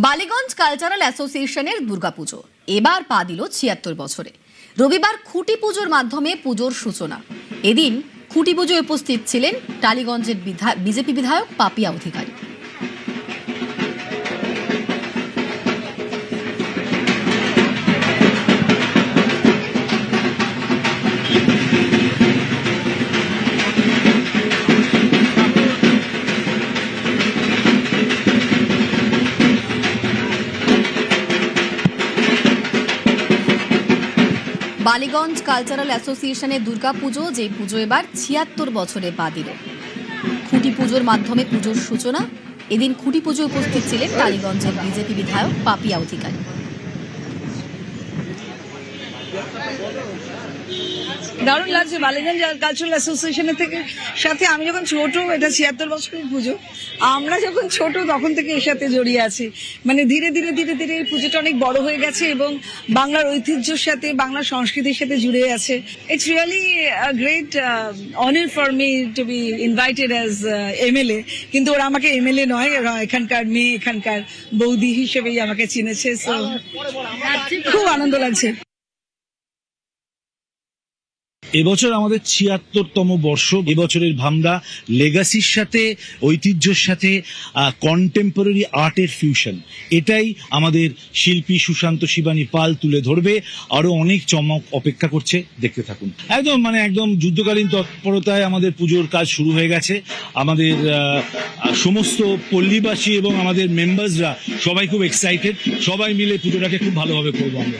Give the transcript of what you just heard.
Ballygunge cultural অ্যাসোসিয়েশনের দুর্গাপুজো এবার পা দিল ৭৬ বছরে। রবিবার খুঁটি পুজোর মাধ্যমে পুজোর সূচনা। এদিন খুঁটি পুজোয় উপস্থিত ছিলেন টালিগঞ্জের বিজেপি বিধায়ক পাপিয়া অধিকারী। বালিগঞ্জ কালচারাল অ্যাসোসিয়েশনের দুর্গাপুজো, যে পুজো এবার ৭৬ বছরে পা দিল। খুঁটি পুজোর মাধ্যমে পুজোর সূচনা। এদিন খুঁটি পুজোয় উপস্থিত ছিলেন টালিগঞ্জের বিজেপি বিধায়ক পাপিয়া অধিকারী। দারুণ লাগছে বালিগঞ্জ কালচারাল অ্যাসোসিয়েশনের থেকে সাথে আমি যখন ছোট, এটা ৭৬ বছরের পুজো, আমরা যখন ছোট তখন থেকে এর সাথে জড়িয়ে আছি। মানে ধীরে ধীরে ধীরে ধীরে এই পুজোটা অনেক বড় হয়ে গেছে এবং বাংলার ঐতিহ্যের সাথে বাংলার সংস্কৃতির সাথে জুড়ে আছে। It's really a great honour for me to be invited as MLA, কিন্তু ওরা আমাকে এমএলএ নয়, ওরা এখানকার মেয়ে, এখানকার বৌদি হিসেবেই আমাকে চিনেছে। সো খুব আনন্দ লাগছে। এবছর আমাদের ৭৬তম বর্ষ। এবছরের ভাবনা লেগাসির সাথে, ঐতিহ্যের সাথে কন্টেম্পোরারি আর্টের ফিউশন। এটাই আমাদের শিল্পী সুশান্ত শিবানী পাল তুলে ধরবে। আরো অনেক চমক অপেক্ষা করছে, দেখতে থাকুন। একদম যুদ্ধকালীন তৎপরতায় আমাদের পুজোর কাজ শুরু হয়ে গেছে। আমাদের সমস্ত পল্লীবাসী এবং আমাদের মেম্বার্সরা সবাই খুব এক্সাইটেড। সবাই মিলে পুজোটাকে খুব ভালোভাবে করবো আমরা।